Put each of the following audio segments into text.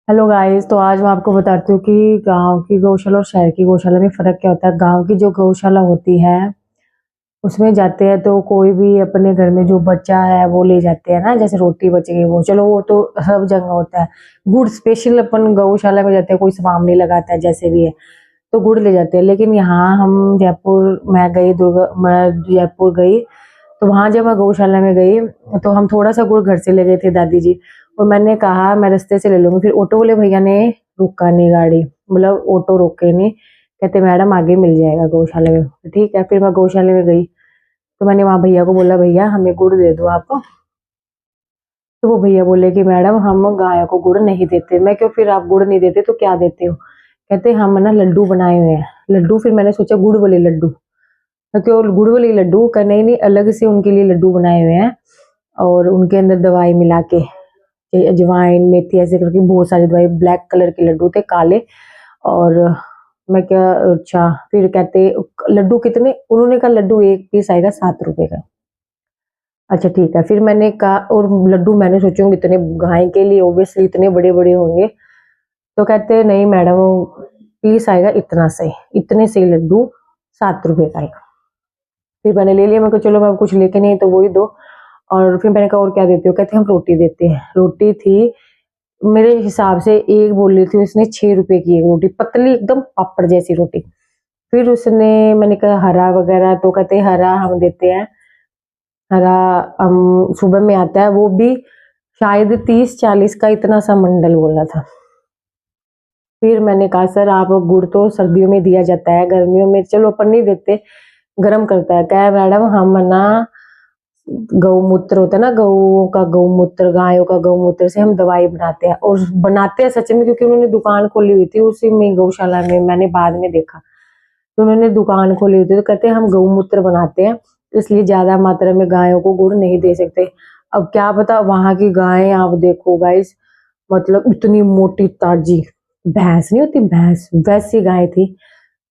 Hello guys. तो आज मैं आपको बताती हूँ कि गांव की गौशाला और शहर की गौशाला में फ़र्क क्या होता है। गांव की जो गौशाला होती है उसमें जाते हैं तो कोई भी अपने घर में जो बच्चा है वो ले जाते हैं ना, जैसे रोटी बच गई वो चलो वो तो सब जगह होता है। गुड़ स्पेशल अपन गौशाला में जाते हैं, कोई सामान नहीं लगाता है जैसे भी है तो गुड़ ले जाते हैं। लेकिन यहाँ हम जयपुर, मैं जयपुर गई तो वहां जब मैं गौशाला में गई तो हम थोड़ा सा गुड़ घर से ले गए थे दादी जी। और मैंने कहा मैं रास्ते से ले लूंगी, फिर ऑटो वाले भैया ने रुका नहीं गाड़ी, मतलब ऑटो रोके नहीं, कहते मैडम आगे मिल जाएगा गौशाला में। ठीक है, फिर मैं गौशाला में गई तो मैंने वहां भैया को बोला भैया हमें गुड़ दे दो आप। तो वो भैया बोले कि मैडम हम गाय को गुड़ नहीं देते। मैं क्यों, फिर आप गुड़ नहीं देते तो क्या देते हो? कहते हम ना लड्डू बनाए हुए हैं। लड्डू? फिर मैंने सोचा गुड़ वाले लड्डू। मैं क्यों गुड़ वाले लड्डू का? नहीं नहीं, अलग से उनके लिए लड्डू बनाए हुए हैं और उनके अंदर दवाई मिला के, अजवाइन मेथी ऐसे करके बहुत सारी दवाई, ब्लैक कलर के लड्डू थे काले। और मैं क्या, अच्छा फिर कहते लड्डू कितने? उन्होंने कहा लड्डू एक पीस आएगा 7 रुपए का। अच्छा ठीक है, फिर मैंने कहा, और लड्डू मैंने सोचूंगी इतने गाय के लिए ओब्वियसली इतने बड़े बड़े होंगे। तो कहते नहीं मैडम पीस आएगा इतना सही, इतने सही लड्डू 7 रुपए का आएगा। फिर मैंने ले लिया, मैं कहा चलो मैं कुछ लेके नहीं तो वही दो। और फिर मैंने कहा और क्या देते हो? कहते हम रोटी देते हैं। रोटी थी मेरे हिसाब से, एक बोल रही थी उसने 6 रुपए की एक रोटी, पतली एकदम पापड़ जैसी रोटी। फिर उसने, मैंने कहा हरा वगैरह, तो कहते हरा हम देते हैं, हरा हम सुबह में आता है, वो भी शायद 30-40 का इतना सा मंडल बोला था। फिर मैंने कहा सर आप गुड़ तो सर्दियों में दिया जाता है, गर्मियों में चलो अपन नहीं देते, गर्म करता है। क्या मैडम हम ना गौमूत्र होता है ना, गऊ का गौमूत्र, गायों का गौमूत्र से हम दवाई बनाते हैं। और बनाते हैं सच में, क्योंकि उन्होंने दुकान खोली हुई थी उसी में गौशाला में, मैंने बाद में देखा तो उन्होंने दुकान खोली हुई थी। तो कहते हैं हम गौमूत्र बनाते हैं इसलिए ज्यादा मात्रा में गायों को गुड़ नहीं दे सकते। अब क्या पता वहां की गायें आप देखो गाइस, मतलब इतनी मोटी ताजी, भैंस नहीं होती भैंस, वैसी गाय थी।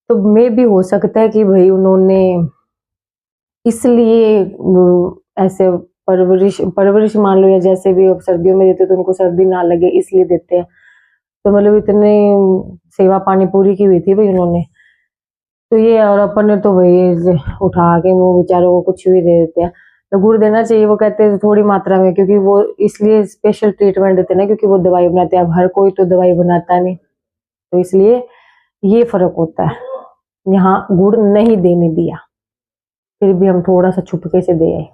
तो मे भी हो सकता है कि भाई उन्होंने इसलिए ऐसे परवरिश परवरिश मान लो, या जैसे भी अब सर्दियों में देते तो उनको सर्दी ना लगे इसलिए देते हैं। तो मतलब इतने सेवा पानी पूरी की हुई थी भाई उन्होंने। तो ये, और अपन ने तो भाई उठा के वो बेचारों को कुछ भी दे देते हैं। तो गुड़ देना चाहिए, वो कहते हैं थोड़ी मात्रा में, क्योंकि वो इसलिए स्पेशल ट्रीटमेंट देते हैं ना, क्योंकि वो दवाई बनाते हैं। अब हर कोई तो दवाई बनाता नहीं, तो इसलिए ये फर्क होता है। यहाँ गुड़ नहीं देने दिया, फिर भी हम थोड़ा सा छुपके से दे आए।